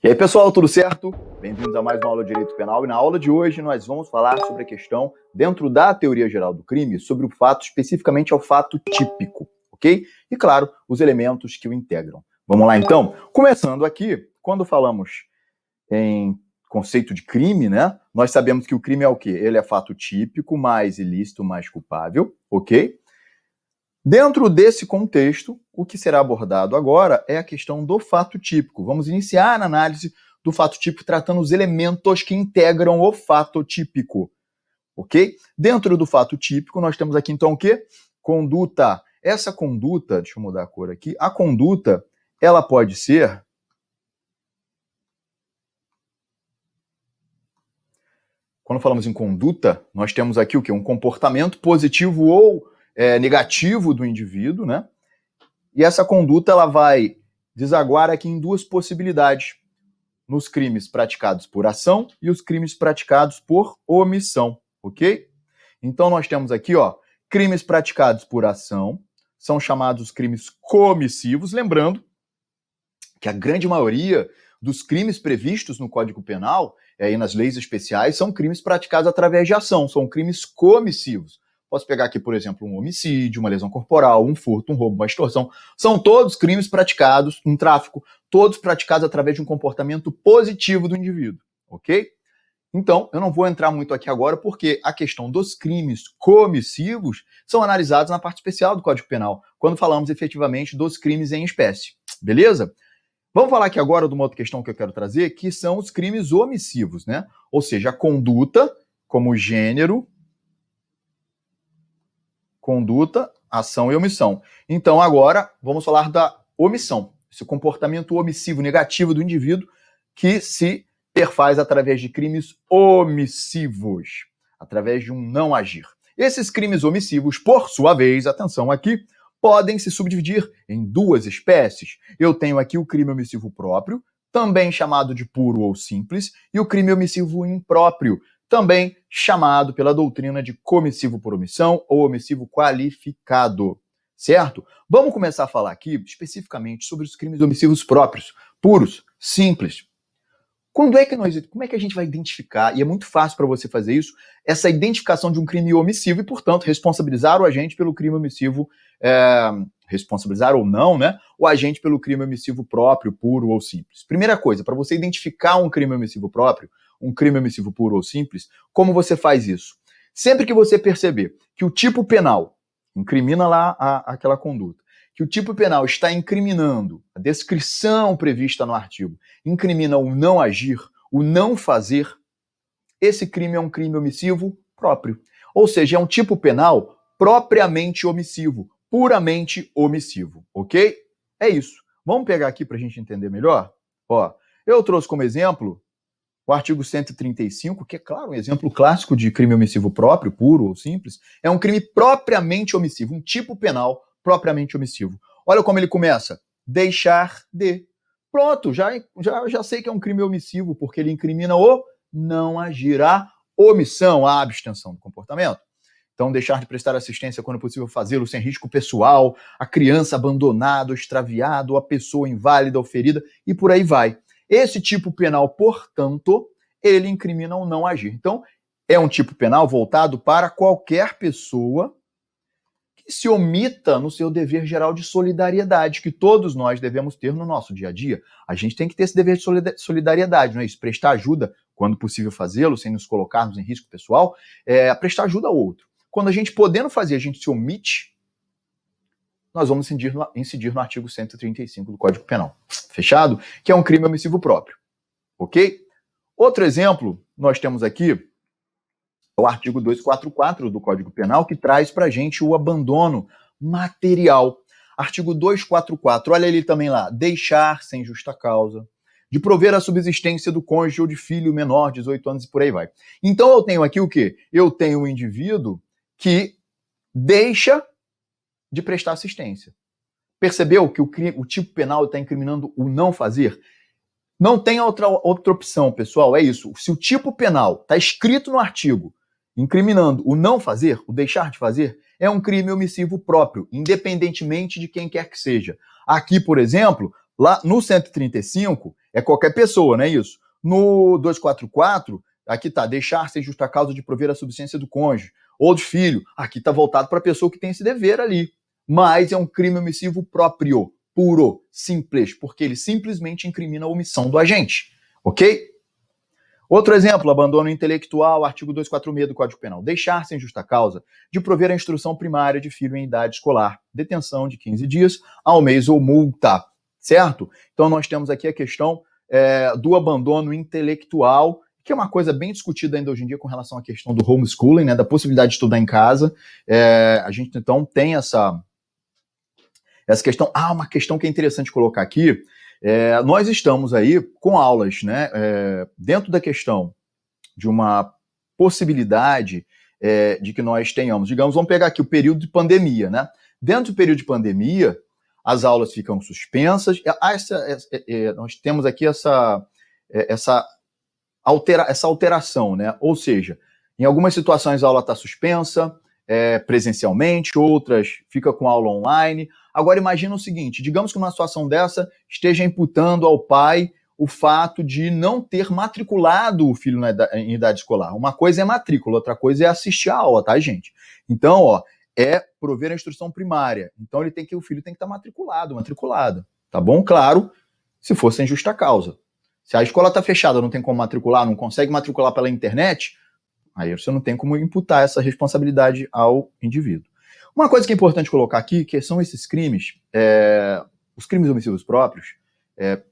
E aí, pessoal, tudo certo? Bem-vindos a mais uma aula de Direito Penal. E na aula de hoje nós vamos falar sobre a questão, dentro da teoria geral do crime, sobre o fato, especificamente ao fato típico, ok? E, claro, os elementos que o integram. Vamos lá, então? Começando aqui, quando falamos em conceito de crime, né? Nós sabemos que o crime é o quê? Ele é fato típico, mais ilícito, mais culpável, ok? Dentro desse contexto, o que será abordado agora é a questão do fato típico. Vamos iniciar a análise do fato típico tratando os elementos que integram o fato típico, ok? Dentro do fato típico, nós temos aqui então o quê? Conduta. Essa conduta, deixa eu mudar a cor aqui, a conduta, ela pode ser... Quando falamos em conduta, nós temos aqui o quê? Um comportamento positivo ou negativo do indivíduo, né? E essa conduta ela vai desaguar aqui em duas possibilidades, nos crimes praticados por ação e os crimes praticados por omissão, ok? Então nós temos aqui, ó, crimes praticados por ação, são chamados crimes comissivos, lembrando que a grande maioria dos crimes previstos no Código Penal e nas leis especiais são crimes praticados através de ação, são crimes comissivos. Posso pegar aqui, por exemplo, um homicídio, uma lesão corporal, um furto, um roubo, uma extorsão. São todos crimes praticados, um tráfico, todos praticados através de um comportamento positivo do indivíduo, ok? Então, eu não vou entrar muito aqui agora, porque a questão dos crimes comissivos são analisados na parte especial do Código Penal, quando falamos efetivamente dos crimes em espécie, beleza? Vamos falar aqui agora de uma outra questão que eu quero trazer, que são os crimes omissivos, né? Ou seja, a conduta como gênero, conduta, ação e omissão. Então, agora, vamos falar da omissão. Esse comportamento omissivo negativo do indivíduo que se perfaz através de crimes omissivos, através de um não agir. Esses crimes omissivos, por sua vez, atenção aqui, podem se subdividir em duas espécies. Eu tenho aqui o crime omissivo próprio, também chamado de puro ou simples, e o crime omissivo impróprio, também chamado pela doutrina de comissivo por omissão ou omissivo qualificado, certo? Vamos começar a falar aqui especificamente sobre os crimes omissivos próprios, puros, simples. Como é que a gente vai identificar, e é muito fácil para você fazer isso, essa identificação de um crime omissivo e, portanto, responsabilizar o agente pelo crime omissivo, responsabilizar ou não, né, o agente pelo crime omissivo próprio, puro ou simples. Primeira coisa, para você identificar um crime omissivo próprio, um crime omissivo puro ou simples, como você faz isso? Sempre que você perceber que o tipo penal incrimina lá aquela conduta, que o tipo penal está incriminando, a descrição prevista no artigo, incrimina o não agir, o não fazer, esse crime é um crime omissivo próprio. Ou seja, é um tipo penal propriamente omissivo, puramente omissivo, ok? É isso. Vamos pegar aqui para a gente entender melhor? Ó, eu trouxe como exemplo o artigo 135, que é, claro, um exemplo clássico de crime omissivo próprio, puro ou simples, é um crime propriamente omissivo, um tipo penal propriamente omissivo. Olha como ele começa. Deixar de. Pronto, já sei que é um crime omissivo, porque ele incrimina o não agir, a omissão, a abstenção do comportamento. Então, deixar de prestar assistência quando possível fazê-lo sem risco pessoal, a criança abandonada, extraviado, a pessoa inválida ou ferida, e por aí vai. Esse tipo penal, portanto, ele incrimina o não agir. Então, é um tipo penal voltado para qualquer pessoa que se omita no seu dever geral de solidariedade, que todos nós devemos ter no nosso dia a dia. A gente tem que ter esse dever de solidariedade, não é isso? Prestar ajuda, quando possível fazê-lo, sem nos colocarmos em risco pessoal, prestar ajuda ao outro. Quando a gente podendo fazer, a gente se omite, nós vamos incidir no artigo 135 do Código Penal. Fechado? Que é um crime omissivo próprio. Ok? Outro exemplo, nós temos aqui o artigo 244 do Código Penal, que traz para a gente o abandono material. Artigo 244, olha ele também lá, deixar sem justa causa, de prover a subsistência do cônjuge ou de filho menor, 18 anos e por aí vai. Então eu tenho aqui o quê? Eu tenho um indivíduo que deixa de prestar assistência. Percebeu que o tipo penal está incriminando o não fazer? Não tem outra opção, pessoal, é isso. Se o tipo penal está escrito no artigo incriminando o não fazer, o deixar de fazer, é um crime omissivo próprio, independentemente de quem quer que seja. Aqui, por exemplo, lá no 135, é qualquer pessoa, não é isso? No 244, aqui tá, deixar sem justa causa de prover a subsistência do cônjuge ou do filho. Aqui tá voltado para a pessoa que tem esse dever ali. Mas é um crime omissivo próprio, puro, simples, porque ele simplesmente incrimina a omissão do agente, ok? Outro exemplo, abandono intelectual, artigo 246 do Código Penal. Deixar sem justa causa de prover a instrução primária de filho em idade escolar. Detenção de 15 dias ao mês ou multa, certo? Então nós temos aqui a questão do abandono intelectual, que é uma coisa bem discutida ainda hoje em dia com relação à questão do homeschooling, né, da possibilidade de estudar em casa. A gente então tem essa questão. Uma questão que é interessante colocar aqui. Nós estamos aí com aulas, né, dentro da questão de uma possibilidade de que nós tenhamos, digamos, vamos pegar aqui o período de pandemia, né? Dentro do período de pandemia, as aulas ficam suspensas. Nós temos aqui essa alteração, né? Ou seja, em algumas situações a aula está suspensa presencialmente, outras fica com aula online. Agora imagina o seguinte, digamos que uma situação dessa esteja imputando ao pai o fato de não ter matriculado o filho em idade escolar. Uma coisa é matrícula, outra coisa é assistir a aula, tá, gente? Então, é prover a instrução primária. Então o filho tem que estar matriculada, tá bom? Claro, se for sem justa causa. Se a escola está fechada, não tem como matricular, não consegue matricular pela internet, aí você não tem como imputar essa responsabilidade ao indivíduo. Uma coisa que é importante colocar aqui, que são esses crimes, os crimes omissivos próprios,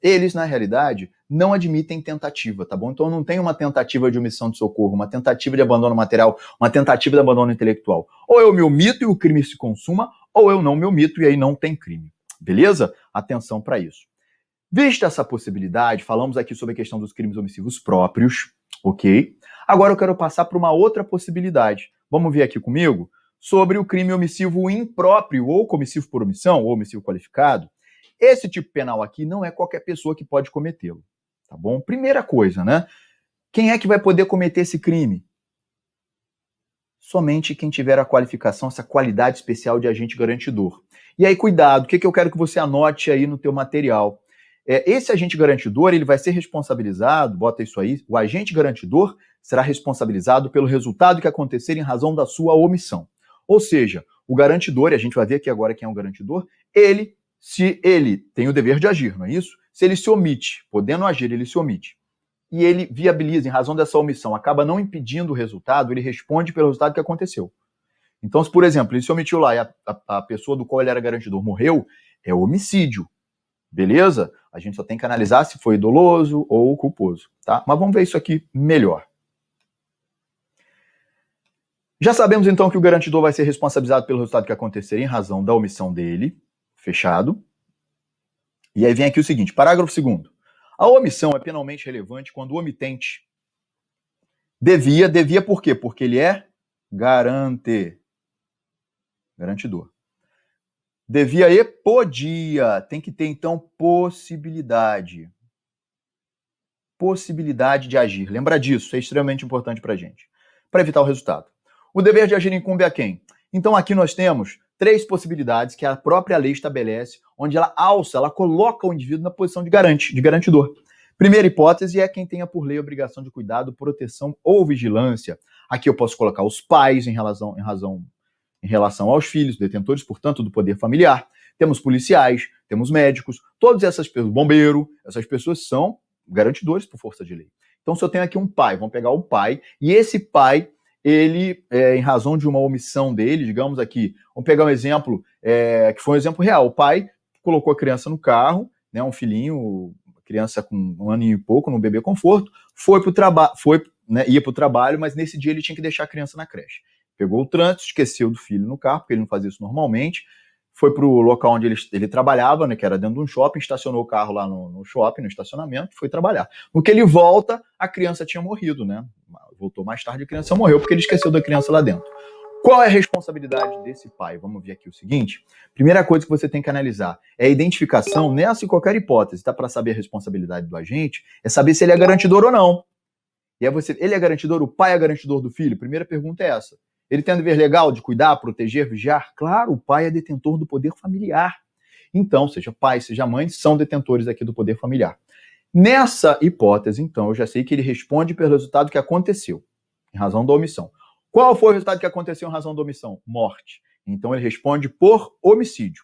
eles, na realidade, não admitem tentativa, tá bom? Então não tem uma tentativa de omissão de socorro, uma tentativa de abandono material, uma tentativa de abandono intelectual. Ou eu me omito e o crime se consuma, ou eu não me omito e aí não tem crime. Beleza? Atenção para isso. Vista essa possibilidade, falamos aqui sobre a questão dos crimes omissivos próprios, ok? Agora eu quero passar para uma outra possibilidade. Vamos ver aqui comigo sobre o crime omissivo impróprio, ou comissivo por omissão, ou omissivo qualificado. Esse tipo penal aqui não é qualquer pessoa que pode cometê-lo, tá bom? Primeira coisa, né? Quem é que vai poder cometer esse crime? Somente quem tiver a qualificação, essa qualidade especial de agente garantidor. E aí, cuidado, o que eu quero que você anote aí no teu material? Esse agente garantidor, ele vai ser responsabilizado, bota isso aí, o agente garantidor será responsabilizado pelo resultado que acontecer em razão da sua omissão. Ou seja, o garantidor, e a gente vai ver aqui agora quem é o garantidor, se ele tem o dever de agir, não é isso? Se ele se omite, podendo agir, ele se omite, e ele viabiliza, em razão dessa omissão, acaba não impedindo o resultado, ele responde pelo resultado que aconteceu. Então, se, por exemplo, ele se omitiu lá e a pessoa do qual ele era garantidor morreu, é homicídio. Beleza? A gente só tem que analisar se foi doloso ou culposo, tá? Mas vamos ver isso aqui melhor. Já sabemos, então, que o garantidor vai ser responsabilizado pelo resultado que acontecer em razão da omissão dele. Fechado. E aí vem aqui o seguinte, parágrafo 2º. A omissão é penalmente relevante quando o omitente devia por quê? Porque ele é garantidor. Devia e podia, tem que ter então possibilidade de agir. Lembra disso, é extremamente importante para a gente, para evitar o resultado. O dever de agir incumbe a quem? Então aqui nós temos 3 possibilidades que a própria lei estabelece, onde ela coloca o indivíduo na posição de garantidor. Primeira hipótese é quem tenha por lei a obrigação de cuidado, proteção ou vigilância. Aqui eu posso colocar os pais em relação aos filhos, detentores, portanto, do poder familiar. Temos policiais, temos médicos, todas essas pessoas, bombeiro, essas pessoas são garantidores por força de lei. Então, se eu tenho aqui um pai, vamos pegar o pai, e esse pai, ele, em razão de uma omissão dele, digamos aqui, vamos pegar um exemplo, que foi um exemplo real. O pai colocou a criança no carro, né, um filhinho, criança com 1 ano e pouco, no bebê conforto, ia para o trabalho, mas nesse dia ele tinha que deixar a criança na creche. Pegou o trânsito, esqueceu do filho no carro, porque ele não fazia isso normalmente, foi para o local onde ele trabalhava, né, que era dentro de um shopping, estacionou o carro lá no shopping, no estacionamento, foi trabalhar. No que ele volta, a criança tinha morrido, né? Voltou mais tarde, a criança morreu, porque ele esqueceu da criança lá dentro. Qual é a responsabilidade desse pai? Vamos ver aqui o seguinte. Primeira coisa que você tem que analisar é a identificação, nessa e qualquer hipótese, tá? Para saber a responsabilidade do agente, é saber se ele é garantidor ou não. E aí ele é garantidor, o pai é garantidor do filho? Primeira pergunta é essa. Ele tem o dever legal de cuidar, proteger, vigiar? Claro, o pai é detentor do poder familiar. Então, seja pai, seja mãe, são detentores aqui do poder familiar. Nessa hipótese, então, eu já sei que ele responde pelo resultado que aconteceu, em razão da omissão. Qual foi o resultado que aconteceu em razão da omissão? Morte. Então ele responde por homicídio.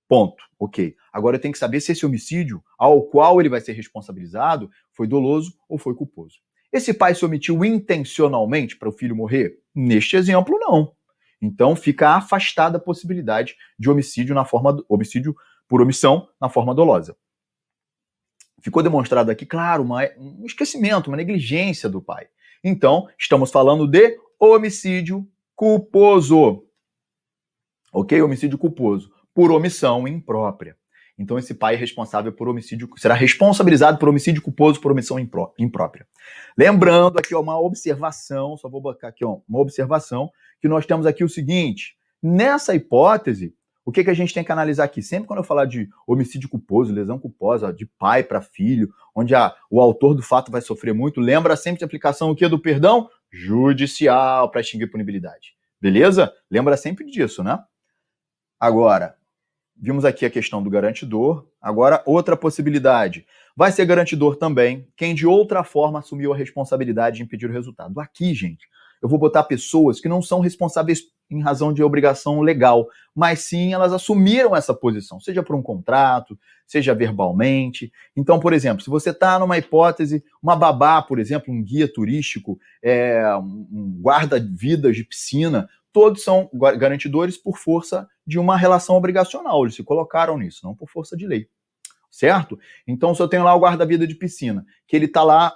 Ponto. Ok. Agora eu tenho que saber se esse homicídio ao qual ele vai ser responsabilizado foi doloso ou foi culposo. Esse pai se omitiu intencionalmente para o filho morrer? Neste exemplo, não. Então fica afastada a possibilidade de homicídio homicídio por omissão na forma dolosa. Ficou demonstrado aqui, claro, um esquecimento, uma negligência do pai. Então, estamos falando de homicídio culposo. Ok? Homicídio culposo por omissão imprópria. Então, esse pai é responsável por homicídio, será responsabilizado por homicídio culposo por omissão imprópria. Lembrando aqui, ó, uma observação, só vou botar aqui, ó, uma observação, que nós temos aqui o seguinte: nessa hipótese, o que a gente tem que analisar aqui? Sempre quando eu falar de homicídio culposo, lesão culposa, de pai para filho, onde o autor do fato vai sofrer muito, lembra sempre de aplicação o quê? Do perdão judicial para extinguir punibilidade. Beleza? Lembra sempre disso, né? Agora, vimos aqui a questão do garantidor. Agora, outra possibilidade. Vai ser garantidor também quem de outra forma assumiu a responsabilidade de impedir o resultado. Aqui, gente, eu vou botar pessoas que não são responsáveis em razão de obrigação legal, mas sim elas assumiram essa posição, seja por um contrato, seja verbalmente. Então, por exemplo, se você está numa hipótese, uma babá, por exemplo, um guia turístico, um guarda-vidas de piscina, todos são garantidores por força de uma relação obrigacional. Eles se colocaram nisso, não por força de lei. Certo? Então, se eu tenho lá o guarda-vida de piscina, que ele está lá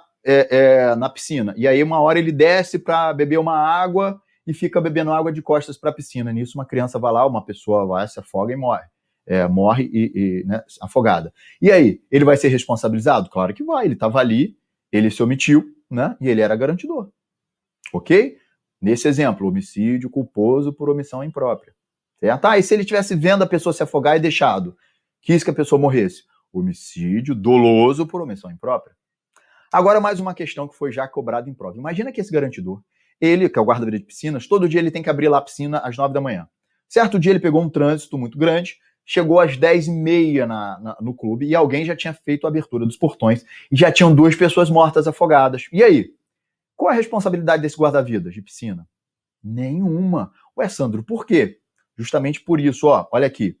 na piscina, e aí uma hora ele desce para beber uma água e fica bebendo água de costas para a piscina. Nisso, uma criança vai lá, uma pessoa vai, se afoga e morre. Morre né, afogada. E aí, ele vai ser responsabilizado? Claro que vai. Ele estava ali, ele se omitiu, né? E ele era garantidor. Ok? Nesse exemplo, homicídio culposo por omissão imprópria. Certo? E se ele estivesse vendo a pessoa se afogar e deixado, quis que a pessoa morresse? Homicídio doloso por omissão imprópria. Agora, mais uma questão que foi já cobrada em prova. Imagina que esse garantidor, ele, que é o guarda-vida de piscinas, todo dia ele tem que abrir lá a piscina às 9 da manhã. Certo dia ele pegou um trânsito muito grande, chegou às 10h30 no clube e alguém já tinha feito a abertura dos portões e já tinham 2 pessoas mortas afogadas. E aí? Qual é a responsabilidade desse guarda-vidas de piscina? Nenhuma. Ué, Sandro, por quê? Justamente por isso, ó, olha aqui.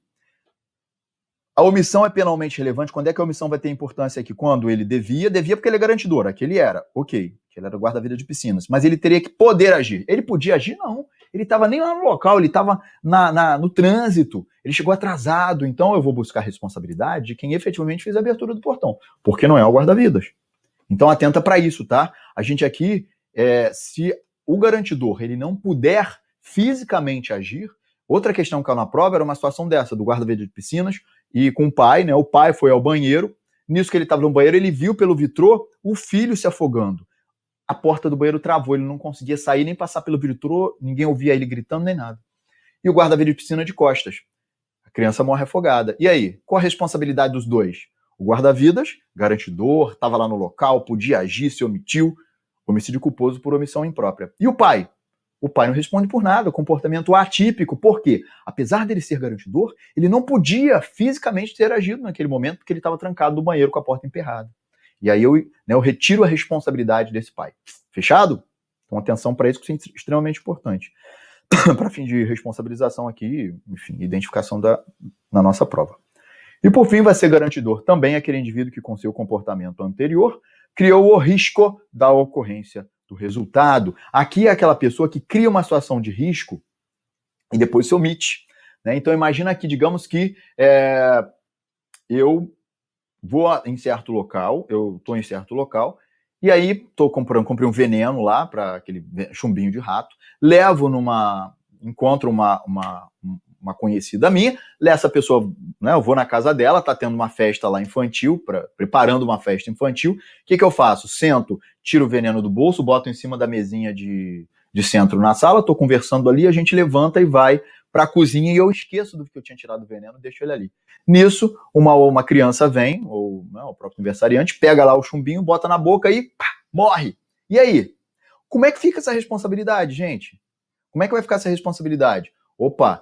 A omissão é penalmente relevante. Quando é que a omissão vai ter importância aqui? Quando ele devia porque ele é garantidor, aqui ele era, ok, que ele era guarda-vida de piscinas, mas ele teria que poder agir. Ele podia agir? Não. Ele estava nem lá no local, ele estava no trânsito, ele chegou atrasado, então eu vou buscar a responsabilidade de quem efetivamente fez a abertura do portão, porque não é o guarda-vidas. Então atenta para isso, tá? A gente aqui, se o garantidor ele não puder fisicamente agir, outra questão que caiu na prova era uma situação dessa, do guarda-vidas de piscinas, e com o pai, né? O pai foi ao banheiro, nisso que ele estava no banheiro, ele viu pelo vitrô o filho se afogando. A porta do banheiro travou, ele não conseguia sair nem passar pelo vitrô, ninguém ouvia ele gritando nem nada. E o guarda-vidas de piscina de costas. A criança morre afogada. E aí, qual a responsabilidade dos dois? O guarda-vidas, garantidor, estava lá no local, podia agir, se omitiu, homicídio culposo por omissão imprópria. E o pai? O pai não responde por nada, comportamento atípico. Por quê? Apesar dele ser garantidor, ele não podia fisicamente ter agido naquele momento porque ele estava trancado no banheiro com a porta emperrada. E aí eu retiro a responsabilidade desse pai. Fechado? Então atenção para isso, que isso é extremamente importante. Para fim de responsabilização aqui, enfim, identificação na nossa prova. E por fim vai ser garantidor também aquele indivíduo que com seu comportamento anterior criou o risco da ocorrência do resultado. Aqui é aquela pessoa que cria uma situação de risco e depois se omite. Né? Então imagina aqui, digamos que eu vou em certo local, eu estou em certo local, e aí comprei um veneno lá para aquele chumbinho de rato, encontro uma conhecida minha, essa pessoa, né, eu vou na casa dela, tá tendo uma festa lá infantil, preparando uma festa infantil, o que eu faço? Sento, tiro o veneno do bolso, boto em cima da mesinha de centro na sala, tô conversando ali, a gente levanta e vai para a cozinha e eu esqueço do que eu tinha tirado o veneno, deixo ele ali. Nisso, uma criança vem, ou né, o próprio aniversariante, pega lá o chumbinho, bota na boca e pá, morre. E aí? Como é que fica essa responsabilidade, gente? Como é que vai ficar essa responsabilidade? Opa,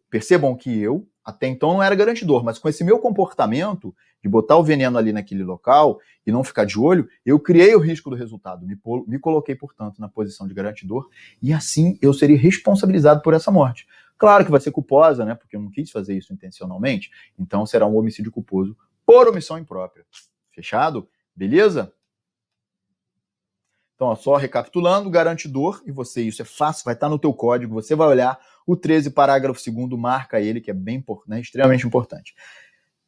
percebam que eu, até então, não era garantidor, mas com esse meu comportamento, de botar o veneno ali naquele local e não ficar de olho, eu criei o risco do resultado, me coloquei, portanto, na posição de garantidor e assim eu seria responsabilizado por essa morte. Claro que vai ser culposa, né, porque eu não quis fazer isso intencionalmente, então será um homicídio culposo por omissão imprópria. Fechado? Beleza? Então, ó, só recapitulando, garantidor, e você, isso é fácil, vai estar no teu código, você vai olhar o 13, parágrafo 2º, marca ele, que é bem, né, extremamente importante.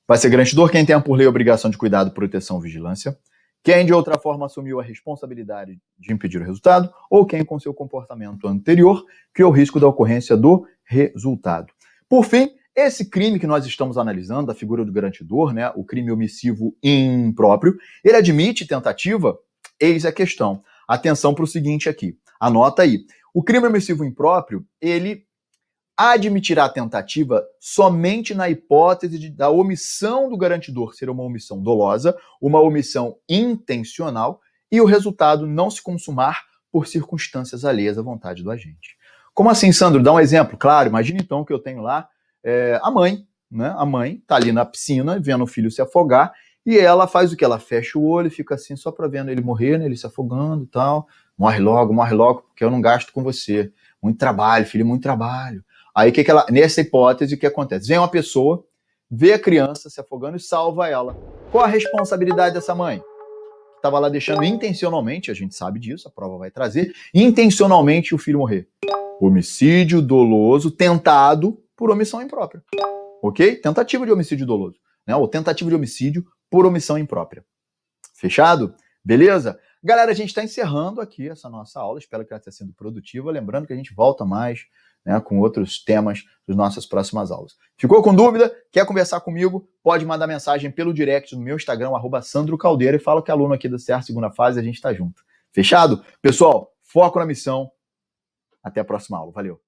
Vai ser garantidor quem tem por lei a obrigação de cuidado, proteção e vigilância, quem de outra forma assumiu a responsabilidade de impedir o resultado, ou quem com seu comportamento anterior criou o risco da ocorrência do resultado. Por fim, esse crime que nós estamos analisando, a figura do garantidor, né, o crime omissivo impróprio, ele admite tentativa? Eis a questão. Atenção para o seguinte aqui, anota aí. O crime omissivo impróprio, ele admitirá a tentativa somente na hipótese da omissão do garantidor ser uma omissão dolosa, uma omissão intencional e o resultado não se consumar por circunstâncias alheias à vontade do agente. Como assim, Sandro? Dá um exemplo. Claro, imagina então que eu tenho lá a mãe, né? A mãe está ali na piscina vendo o filho se afogar e ela faz o que? Ela fecha o olho e fica assim só para vendo ele morrer, né? Ele se afogando e tal. Morre logo, porque eu não gasto com você. Muito trabalho, filho, muito trabalho. Aí, nessa hipótese, o que acontece? Vem uma pessoa, vê a criança se afogando e salva ela. Qual a responsabilidade dessa mãe? Estava lá deixando intencionalmente, a gente sabe disso, a prova vai trazer, intencionalmente o filho morrer. Homicídio doloso tentado por omissão imprópria. Ok? Tentativa de homicídio doloso. Né? Ou tentativa de homicídio por omissão imprópria. Fechado? Beleza? Galera, a gente está encerrando aqui essa nossa aula. Espero que ela tenha sido produtiva. Lembrando que a gente volta mais, né, com outros temas das nossas próximas aulas. Ficou com dúvida? Quer conversar comigo? Pode mandar mensagem pelo direct no meu Instagram, @SandroCaldeira, e fala que é aluno aqui da CER segunda fase, a gente está junto. Fechado? Pessoal, foco na missão. Até a próxima aula. Valeu!